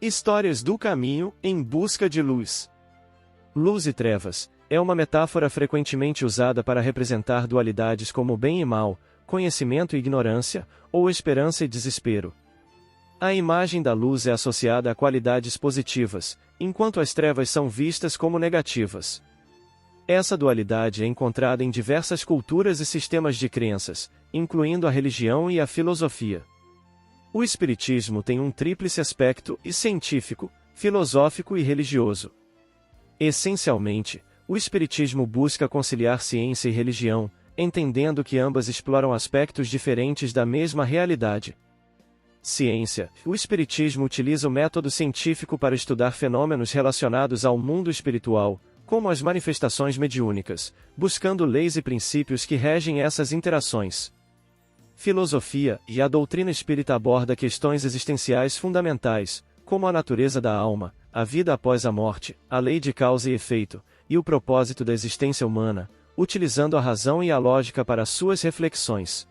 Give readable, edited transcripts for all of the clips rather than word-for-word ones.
Histórias do caminho em busca de luz. Luz e trevas é uma metáfora frequentemente usada para representar dualidades como bem e mal, conhecimento e ignorância, ou esperança e desespero. A imagem da luz é associada a qualidades positivas, enquanto as trevas são vistas como negativas. Essa dualidade é encontrada em diversas culturas e sistemas de crenças, incluindo a religião e a filosofia. O espiritismo tem um tríplice aspecto: científico, filosófico e religioso. Essencialmente, o espiritismo busca conciliar ciência e religião, entendendo que ambas exploram aspectos diferentes da mesma realidade. Ciência: o espiritismo utiliza o método científico para estudar fenômenos relacionados ao mundo espiritual, como as manifestações mediúnicas, buscando leis e princípios que regem essas interações. Filosofia: e a doutrina espírita aborda questões existenciais fundamentais, como a natureza da alma, a vida após a morte, a lei de causa e efeito, e o propósito da existência humana, utilizando a razão e a lógica para suas reflexões.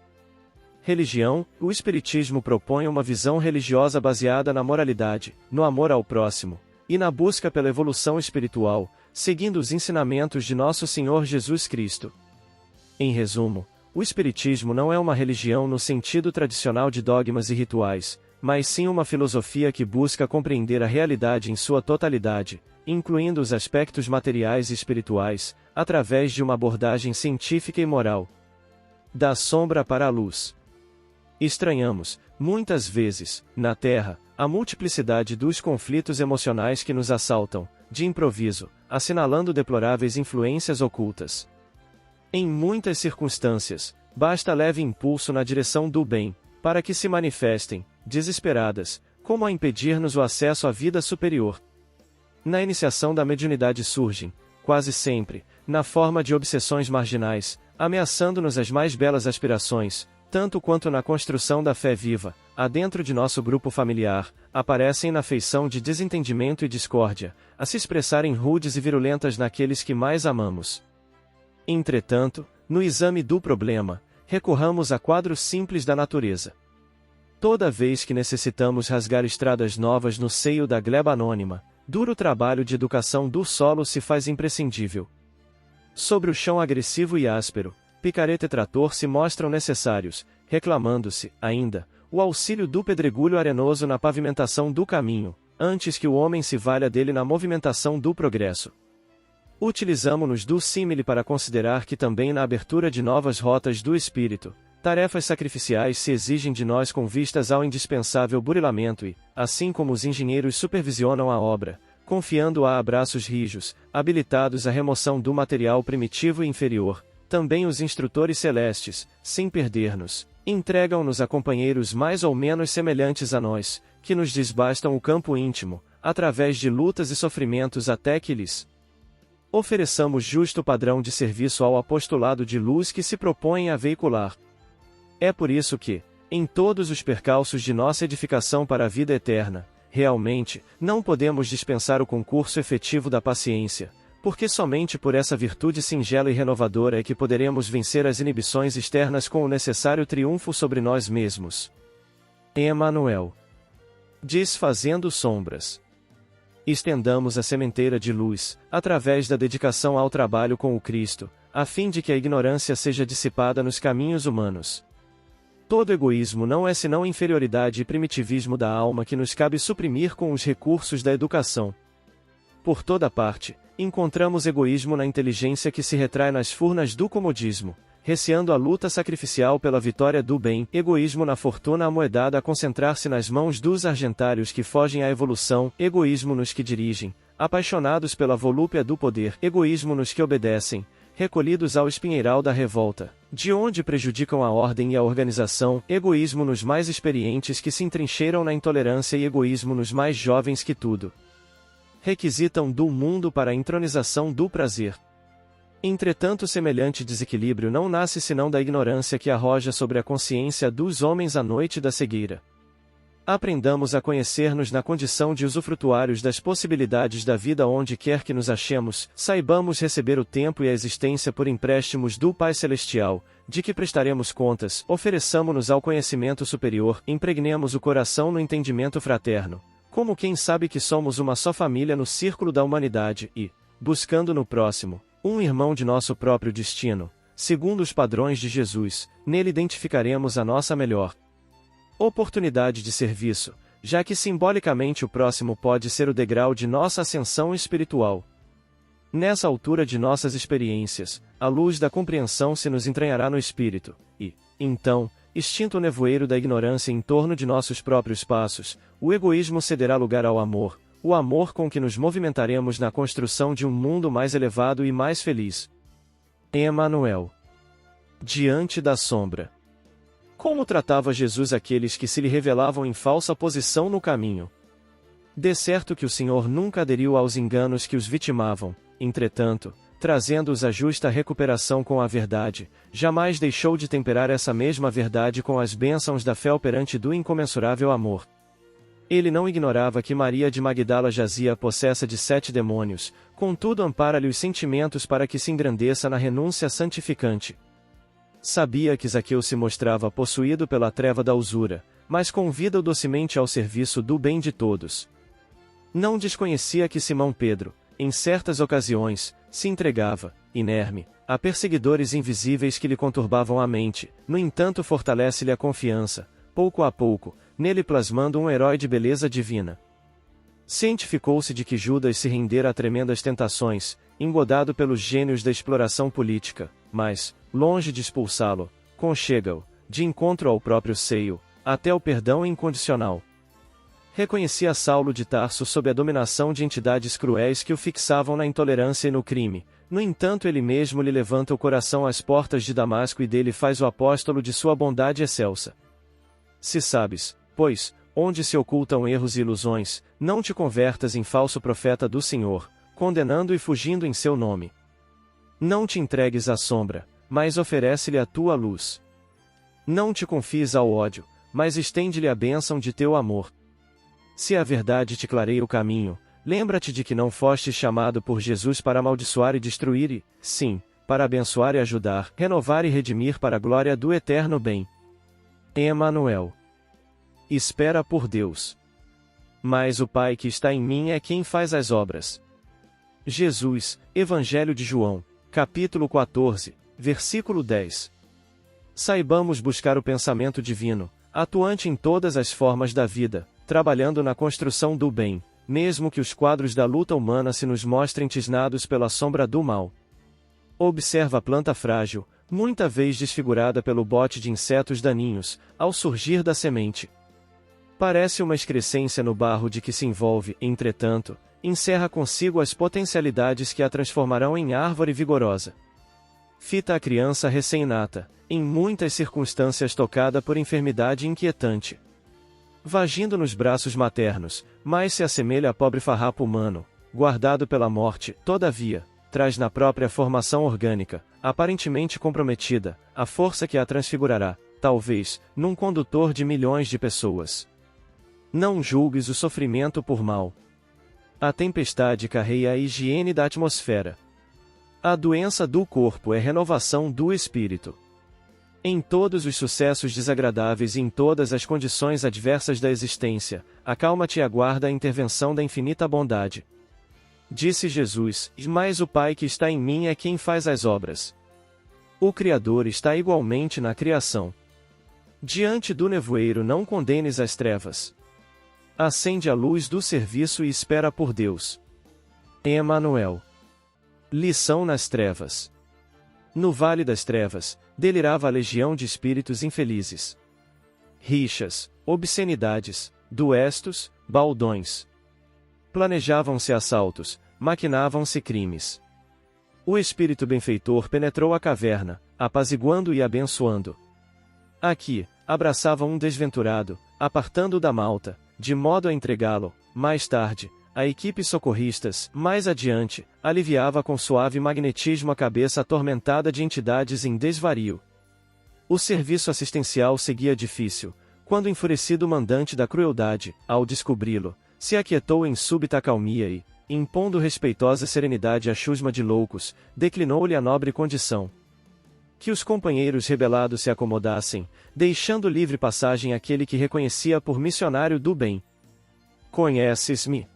Religião: o espiritismo propõe uma visão religiosa baseada na moralidade, no amor ao próximo, e na busca pela evolução espiritual, seguindo os ensinamentos de Nosso Senhor Jesus Cristo. Em resumo, o espiritismo não é uma religião no sentido tradicional de dogmas e rituais, mas sim uma filosofia que busca compreender a realidade em sua totalidade, incluindo os aspectos materiais e espirituais, através de uma abordagem científica e moral. Da sombra para a luz. Estranhamos, muitas vezes, na Terra, a multiplicidade dos conflitos emocionais que nos assaltam, de improviso, assinalando deploráveis influências ocultas. Em muitas circunstâncias, basta leve impulso na direção do bem, para que se manifestem, desesperadas, como a impedir-nos o acesso à vida superior. Na iniciação da mediunidade surgem, quase sempre, na forma de obsessões marginais, ameaçando-nos as mais belas aspirações, tanto quanto na construção da fé viva, adentro de nosso grupo familiar, aparecem na feição de desentendimento e discórdia, a se expressarem rudes e virulentas naqueles que mais amamos. Entretanto, no exame do problema, recorramos a quadros simples da natureza. Toda vez que necessitamos rasgar estradas novas no seio da gleba anônima, duro trabalho de educação do solo se faz imprescindível. Sobre o chão agressivo e áspero, picareta e trator se mostram necessários, reclamando-se, ainda, o auxílio do pedregulho arenoso na pavimentação do caminho, antes que o homem se valha dele na movimentação do progresso. Utilizamo-nos do símile para considerar que também na abertura de novas rotas do espírito, tarefas sacrificiais se exigem de nós com vistas ao indispensável burilamento e, assim como os engenheiros supervisionam a obra, confiando-a a braços rijos, habilitados à remoção do material primitivo e inferior, também os instrutores celestes, sem perder-nos, entregam-nos a companheiros mais ou menos semelhantes a nós, que nos desbastam o campo íntimo, através de lutas e sofrimentos até que lhes ofereçamos justo padrão de serviço ao apostolado de luz que se propõem a veicular. É por isso que, em todos os percalços de nossa edificação para a vida eterna, realmente, não podemos dispensar o concurso efetivo da paciência, porque somente por essa virtude singela e renovadora é que poderemos vencer as inibições externas com o necessário triunfo sobre nós mesmos. Emmanuel. Desfazendo sombras. Estendamos a sementeira de luz, através da dedicação ao trabalho com o Cristo, a fim de que a ignorância seja dissipada nos caminhos humanos. Todo egoísmo não é senão inferioridade e primitivismo da alma que nos cabe suprimir com os recursos da educação. Por toda parte, encontramos egoísmo na inteligência que se retrai nas furnas do comodismo, receando a luta sacrificial pela vitória do bem, egoísmo na fortuna amoedada a concentrar-se nas mãos dos argentários que fogem à evolução, egoísmo nos que dirigem, apaixonados pela volúpia do poder, egoísmo nos que obedecem, recolhidos ao espinheiral da revolta, de onde prejudicam a ordem e a organização, egoísmo nos mais experientes que se entrincheiram na intolerância e egoísmo nos mais jovens que tudo requisitam do mundo para a entronização do prazer. Entretanto, semelhante desequilíbrio não nasce senão da ignorância que arroja sobre a consciência dos homens a noite da cegueira. Aprendamos a conhecer-nos na condição de usufrutuários das possibilidades da vida onde quer que nos achemos, saibamos receber o tempo e a existência por empréstimos do Pai Celestial, de que prestaremos contas, ofereçamo-nos ao conhecimento superior, impregnemos o coração no entendimento fraterno, Como quem sabe que somos uma só família no círculo da humanidade e, buscando no próximo, um irmão de nosso próprio destino, segundo os padrões de Jesus, nele identificaremos a nossa melhor oportunidade de serviço, já que simbolicamente o próximo pode ser o degrau de nossa ascensão espiritual. Nessa altura de nossas experiências, a luz da compreensão se nos entranhará no espírito, e, então, extinto o nevoeiro da ignorância em torno de nossos próprios passos, o egoísmo cederá lugar ao amor, o amor com que nos movimentaremos na construção de um mundo mais elevado e mais feliz. Emmanuel. Diante da sombra. Como tratava Jesus aqueles que se lhe revelavam em falsa posição no caminho? De certo que o Senhor nunca aderiu aos enganos que os vitimavam, entretanto, trazendo-os à justa recuperação com a verdade, jamais deixou de temperar essa mesma verdade com as bênçãos da fé operante do incomensurável amor. Ele não ignorava que Maria de Magdala jazia possessa de 7 demônios, contudo ampara-lhe os sentimentos para que se engrandeça na renúncia santificante. Sabia que Zaqueu se mostrava possuído pela treva da usura, mas convida-o docemente ao serviço do bem de todos. Não desconhecia que Simão Pedro, em certas ocasiões, se entregava, inerme, a perseguidores invisíveis que lhe conturbavam a mente, no entanto fortalece-lhe a confiança, pouco a pouco, nele plasmando um herói de beleza divina. Cientificou-se de que Judas se rendera a tremendas tentações, engodado pelos gênios da exploração política, mas, longe de expulsá-lo, conchega-o, de encontro ao próprio seio, até o perdão incondicional. Reconhecia Saulo de Tarso sob a dominação de entidades cruéis que o fixavam na intolerância e no crime, no entanto ele mesmo lhe levanta o coração às portas de Damasco e dele faz o apóstolo de sua bondade excelsa. Se sabes, pois, onde se ocultam erros e ilusões, não te convertas em falso profeta do Senhor, condenando e fugindo em seu nome. Não te entregues à sombra, mas oferece-lhe a tua luz. Não te confies ao ódio, mas estende-lhe a bênção de teu amor. Se a verdade te clareia o caminho, lembra-te de que não fostes chamado por Jesus para amaldiçoar e destruir e, sim, para abençoar e ajudar, renovar e redimir para a glória do eterno bem. Emmanuel. Espera por Deus. Mas o Pai que está em mim é quem faz as obras. Jesus, Evangelho de João, capítulo 14, versículo 10. Saibamos buscar o pensamento divino, atuante em todas as formas da vida, trabalhando na construção do bem, mesmo que os quadros da luta humana se nos mostrem tisnados pela sombra do mal. Observa a planta frágil, muita vez desfigurada pelo bote de insetos daninhos, ao surgir da semente. Parece uma excrescência no barro de que se envolve, entretanto, encerra consigo as potencialidades que a transformarão em árvore vigorosa. Fita a criança recém-nata, em muitas circunstâncias tocada por enfermidade inquietante. Vagindo nos braços maternos, mais se assemelha a pobre farrapo humano, guardado pela morte, todavia, traz na própria formação orgânica, aparentemente comprometida, a força que a transfigurará, talvez, num condutor de milhões de pessoas. Não julgues o sofrimento por mal. A tempestade carreia a higiene da atmosfera. A doença do corpo é renovação do espírito. Em todos os sucessos desagradáveis e em todas as condições adversas da existência, acalma-te e aguarda a intervenção da infinita bondade. Disse Jesus, mas o Pai que está em mim é quem faz as obras. O Criador está igualmente na criação. Diante do nevoeiro não condenes as trevas. Acende a luz do serviço e espera por Deus. Emmanuel. Lição nas trevas. No vale das trevas, delirava a legião de espíritos infelizes. Rixas, obscenidades, duestos, baldões. Planejavam-se assaltos, maquinavam-se crimes. O espírito benfeitor penetrou a caverna, apaziguando e abençoando. Aqui, abraçava um desventurado, apartando-o da malta, de modo a entregá-lo, mais tarde, a equipe socorristas, mais adiante, aliviava com suave magnetismo a cabeça atormentada de entidades em desvario. O serviço assistencial seguia difícil, quando enfurecido o mandante da crueldade, ao descobri-lo, se aquietou em súbita acalmia e, impondo respeitosa serenidade à chusma de loucos, declinou-lhe a nobre condição. Que os companheiros rebelados se acomodassem, deixando livre passagem àquele que reconhecia por missionário do bem. Conheces-me?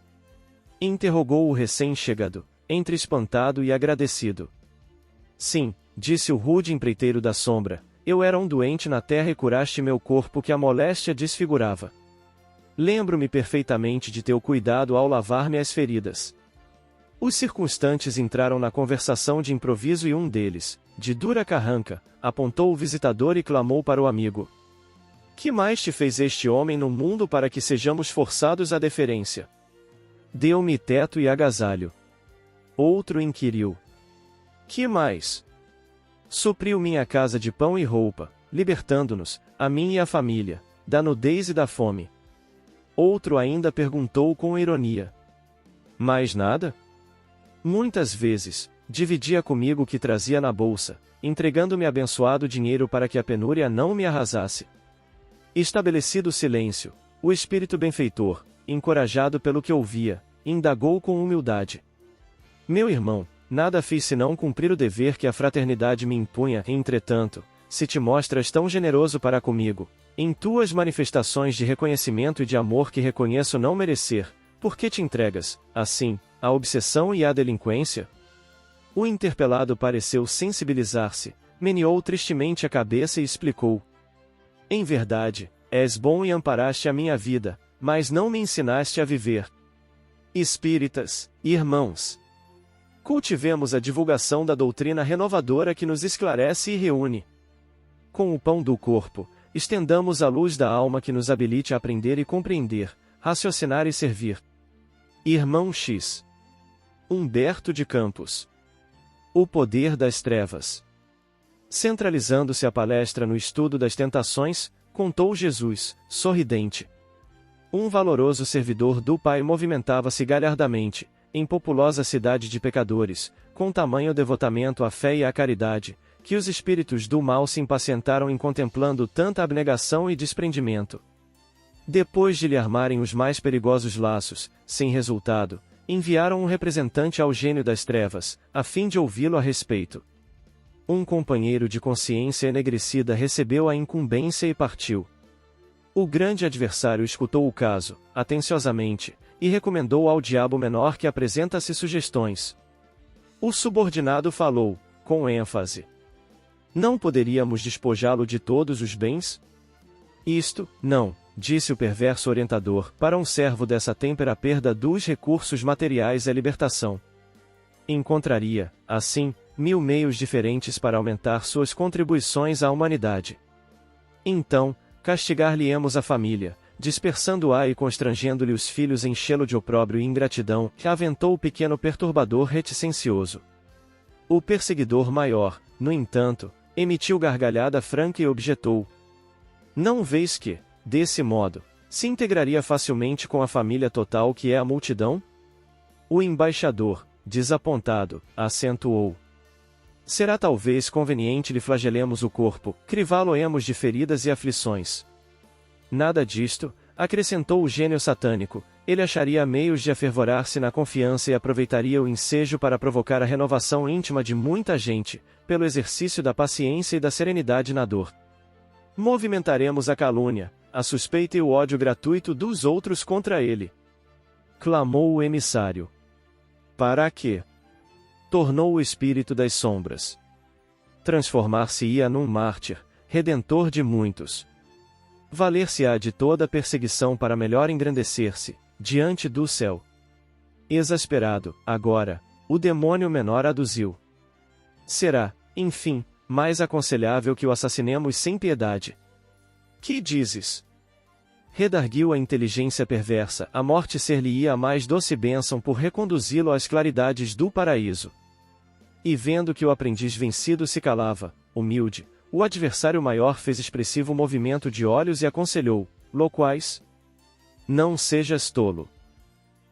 Interrogou o recém-chegado, entre espantado e agradecido. Sim, disse o rude empreiteiro da sombra, eu era um doente na terra e curaste meu corpo que a moléstia desfigurava. Lembro-me perfeitamente de teu cuidado ao lavar-me as feridas. Os circunstantes entraram na conversação de improviso e um deles, de dura carranca, apontou o visitador e clamou para o amigo. Que mais te fez este homem no mundo para que sejamos forçados à deferência? Deu-me teto e agasalho. Outro inquiriu. Que mais? Supriu minha casa de pão e roupa, libertando-nos, a mim e a família, da nudez e da fome. Outro ainda perguntou com ironia. Mais nada? Muitas vezes, dividia comigo o que trazia na bolsa, entregando-me abençoado dinheiro para que a penúria não me arrasasse. Estabelecido o silêncio, o espírito benfeitor, encorajado pelo que ouvia, indagou com humildade. Meu irmão, nada fiz senão cumprir o dever que a fraternidade me impunha, entretanto, se te mostras tão generoso para comigo, em tuas manifestações de reconhecimento e de amor que reconheço não merecer, por que te entregas, assim, à obsessão e à delinquência? O interpelado pareceu sensibilizar-se, meneou tristemente a cabeça e explicou. Em verdade, és bom e amparaste a minha vida, mas não me ensinaste a viver. Espíritas, irmãos, cultivemos a divulgação da doutrina renovadora que nos esclarece e reúne. Com o pão do corpo, estendamos a luz da alma que nos habilite a aprender e compreender, raciocinar e servir. Irmão X. Humberto de Campos. O poder das trevas. Centralizando-se a palestra no estudo das tentações, contou Jesus, sorridente. Um valoroso servidor do Pai movimentava-se galhardamente, em populosa cidade de pecadores, com tamanho devotamento à fé e à caridade, que os espíritos do mal se impacientaram em contemplando tanta abnegação e desprendimento. Depois de lhe armarem os mais perigosos laços, sem resultado, enviaram um representante ao gênio das trevas, a fim de ouvi-lo a respeito. Um companheiro de consciência enegrecida recebeu a incumbência e partiu. O grande adversário escutou o caso, atenciosamente, e recomendou ao diabo menor que apresentasse sugestões. O subordinado falou, com ênfase. Não poderíamos despojá-lo de todos os bens? Isto, não, disse o perverso orientador, para um servo dessa têmpera a perda dos recursos materiais é libertação. Encontraria, assim, 1000 meios diferentes para aumentar suas contribuições à humanidade. Então, castigar-lhe-emos a família, dispersando-a e constrangendo-lhe os filhos enchê-lo de opróbrio e ingratidão, que aventou o pequeno perturbador reticencioso. O perseguidor maior, no entanto, emitiu gargalhada franca e objetou. Não vês que, desse modo, se integraria facilmente com a família total que é a multidão? O embaixador, desapontado, acentuou. Será talvez conveniente lhe flagelemos o corpo, crivá-lo-emos de feridas e aflições. Nada disto, acrescentou o gênio satânico, ele acharia meios de afervorar-se na confiança e aproveitaria o ensejo para provocar a renovação íntima de muita gente, pelo exercício da paciência e da serenidade na dor. Movimentaremos a calúnia, a suspeita e o ódio gratuito dos outros contra ele. Clamou o emissário. Para quê? Tornou o espírito das sombras. Transformar-se-ia num mártir, redentor de muitos. Valer-se-á de toda perseguição para melhor engrandecer-se, diante do céu. Exasperado, agora, o demônio menor aduziu. Será, enfim, mais aconselhável que o assassinemos sem piedade. Que dizes? Redarguiu a inteligência perversa, a morte ser-lhe-ia a mais doce bênção por reconduzi-lo às claridades do paraíso. E vendo que o aprendiz vencido se calava, humilde, o adversário maior fez expressivo movimento de olhos e aconselhou, loquaz. Não sejas tolo.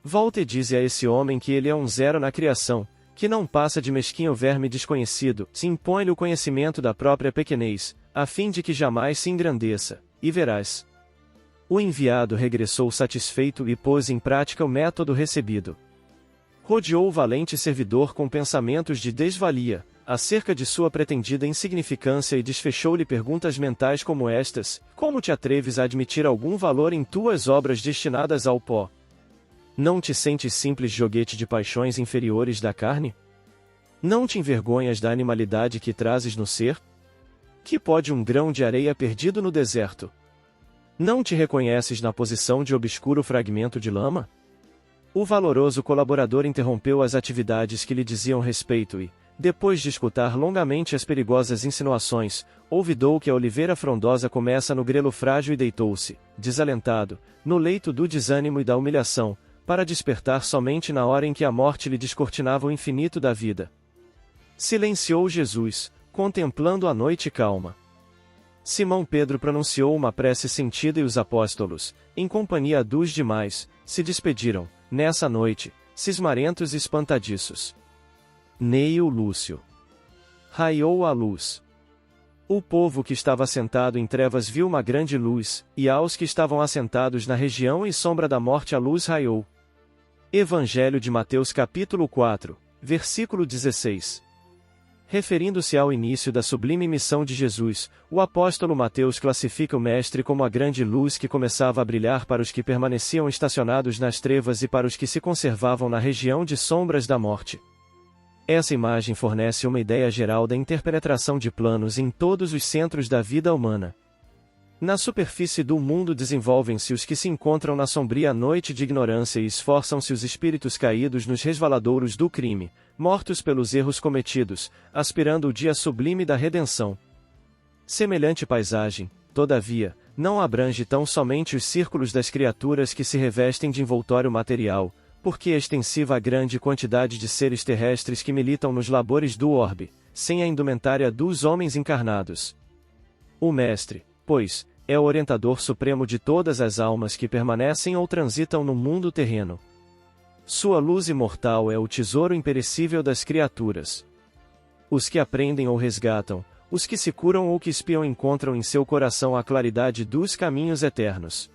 Volta e dize a esse homem que ele é um zero na criação, que não passa de mesquinho verme desconhecido, se impõe-lhe o conhecimento da própria pequenez, a fim de que jamais se engrandeça, e verás. O enviado regressou satisfeito e pôs em prática o método recebido. Rodeou o valente servidor com pensamentos de desvalia, acerca de sua pretendida insignificância e desfechou-lhe perguntas mentais como estas: como te atreves a admitir algum valor em tuas obras destinadas ao pó? Não te sentes simples joguete de paixões inferiores da carne? Não te envergonhas da animalidade que trazes no ser? Que pode um grão de areia perdido no deserto? Não te reconheces na posição de obscuro fragmento de lama? O valoroso colaborador interrompeu as atividades que lhe diziam respeito e, depois de escutar longamente as perigosas insinuações, ouvidou que a oliveira frondosa começa no grelo frágil e deitou-se, desalentado, no leito do desânimo e da humilhação, para despertar somente na hora em que a morte lhe descortinava o infinito da vida. Silenciou Jesus, contemplando a noite calma. Simão Pedro pronunciou uma prece sentida e os apóstolos, em companhia dos demais, se despediram, nessa noite, cismarentos e espantadiços. Neio Lúcio. Raiou a luz. O povo que estava sentado em trevas viu uma grande luz, e aos que estavam assentados na região e sombra da morte a luz raiou. Evangelho de Mateus capítulo 4, versículo 16. Referindo-se ao início da sublime missão de Jesus, o apóstolo Mateus classifica o Mestre como a grande luz que começava a brilhar para os que permaneciam estacionados nas trevas e para os que se conservavam na região de sombras da morte. Essa imagem fornece uma ideia geral da interpenetração de planos em todos os centros da vida humana. Na superfície do mundo desenvolvem-se os que se encontram na sombria noite de ignorância e esforçam-se os espíritos caídos nos resvaladouros do crime, mortos pelos erros cometidos, aspirando o dia sublime da redenção. Semelhante paisagem, todavia, não abrange tão somente os círculos das criaturas que se revestem de envoltório material, porque é extensiva a grande quantidade de seres terrestres que militam nos labores do orbe, sem a indumentária dos homens encarnados. O Mestre, pois, é o orientador supremo de todas as almas que permanecem ou transitam no mundo terreno. Sua luz imortal é o tesouro imperecível das criaturas. Os que aprendem ou resgatam, os que se curam ou que espiam encontram em seu coração a claridade dos caminhos eternos.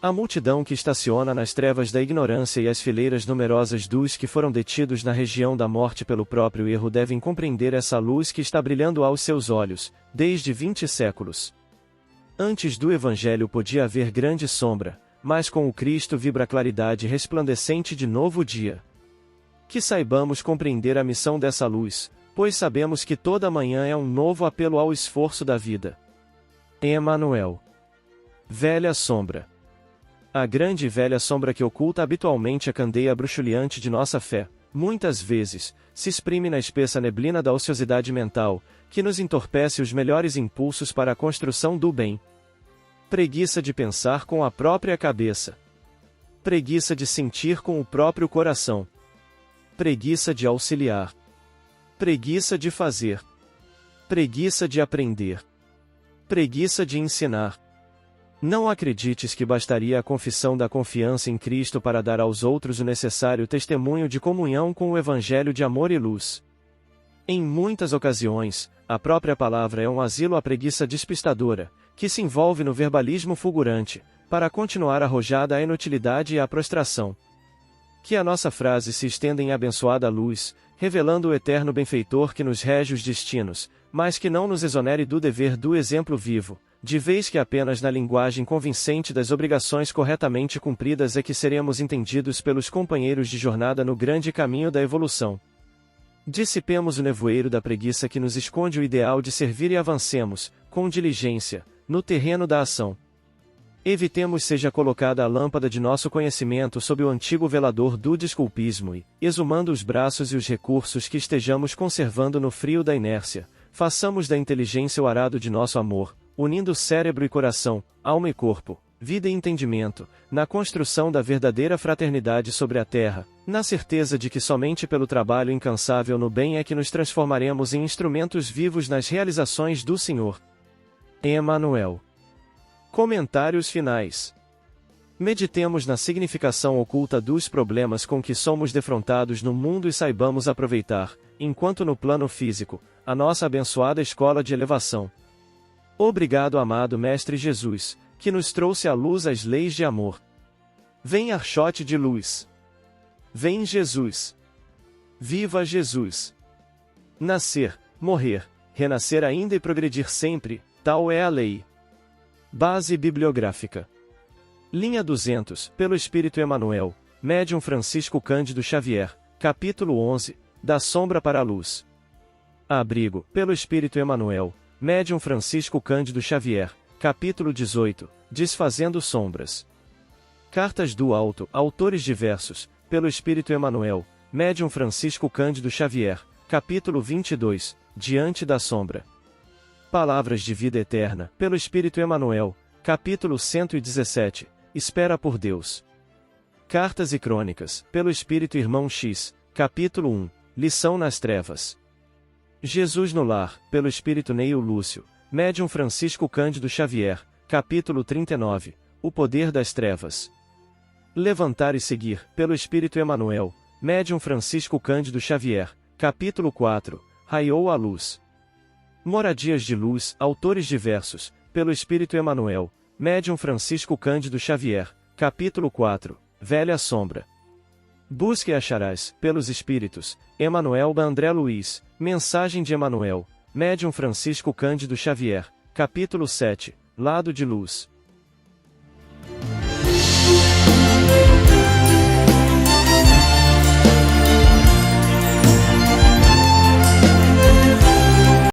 A multidão que estaciona nas trevas da ignorância e as fileiras numerosas dos que foram detidos na região da morte pelo próprio erro devem compreender essa luz que está brilhando aos seus olhos, desde 20 séculos. Antes do Evangelho podia haver grande sombra, mas com o Cristo vibra a claridade resplandecente de novo dia. Que saibamos compreender a missão dessa luz, pois sabemos que toda manhã é um novo apelo ao esforço da vida. Emmanuel. Velha sombra. A grande e velha sombra que oculta habitualmente a candeia bruxuleante de nossa fé, muitas vezes, se exprime na espessa neblina da ociosidade mental, que nos entorpece os melhores impulsos para a construção do bem. Preguiça de pensar com a própria cabeça. Preguiça de sentir com o próprio coração. Preguiça de auxiliar. Preguiça de fazer. Preguiça de aprender. Preguiça de ensinar. Não acredites que bastaria a confissão da confiança em Cristo para dar aos outros o necessário testemunho de comunhão com o Evangelho de amor e luz. Em muitas ocasiões, a própria palavra é um asilo à preguiça despistadora, que se envolve no verbalismo fulgurante, para continuar arrojada à inutilidade e à prostração. Que a nossa frase se estenda em abençoada luz, revelando o eterno benfeitor que nos rege os destinos, mas que não nos exonere do dever do exemplo vivo, de vez que apenas na linguagem convincente das obrigações corretamente cumpridas é que seremos entendidos pelos companheiros de jornada no grande caminho da evolução. Dissipemos o nevoeiro da preguiça que nos esconde o ideal de servir e avancemos, com diligência, no terreno da ação. Evitemos seja colocada a lâmpada de nosso conhecimento sob o antigo velador do desculpismo e, exumando os braços e os recursos que estejamos conservando no frio da inércia, façamos da inteligência o arado de nosso amor, unindo cérebro e coração, alma e corpo, vida e entendimento, na construção da verdadeira fraternidade sobre a terra, na certeza de que somente pelo trabalho incansável no bem é que nos transformaremos em instrumentos vivos nas realizações do Senhor. Emmanuel. Comentários finais. Meditemos na significação oculta dos problemas com que somos defrontados no mundo e saibamos aproveitar, enquanto no plano físico, a nossa abençoada escola de elevação. Obrigado, amado Mestre Jesus, que nos trouxe à luz as leis de amor. Vem Archote de luz. Vem Jesus. Viva Jesus. Nascer, morrer, renascer ainda e progredir sempre, tal é a lei. Base bibliográfica. Linha 200, pelo Espírito Emmanuel, Médium Francisco Cândido Xavier, capítulo 11, Da sombra para a luz. Abrigo, pelo Espírito Emmanuel, Médium Francisco Cândido Xavier, capítulo 18, Desfazendo sombras. Cartas do Alto, autores diversos, pelo Espírito Emmanuel, Médium Francisco Cândido Xavier, capítulo 22, Diante da sombra. Palavras de vida eterna, pelo Espírito Emmanuel, capítulo 117, Espera por Deus. Cartas e Crônicas, pelo Espírito Irmão X, capítulo 1, Lição nas Trevas. Jesus no Lar, pelo Espírito Neil Lúcio, Médium Francisco Cândido Xavier, capítulo 39, O Poder das Trevas. Levantar e Seguir, pelo Espírito Emmanuel, Médium Francisco Cândido Xavier, capítulo 4, Raiou a Luz. Moradias de Luz, autores diversos, pelo Espírito Emmanuel, Médium Francisco Cândido Xavier, capítulo 4, Velha Sombra. Busque e acharás, pelos Espíritos, Emmanuel André Luiz, Mensagem de Emmanuel, Médium Francisco Cândido Xavier, capítulo 7, Lado de Luz.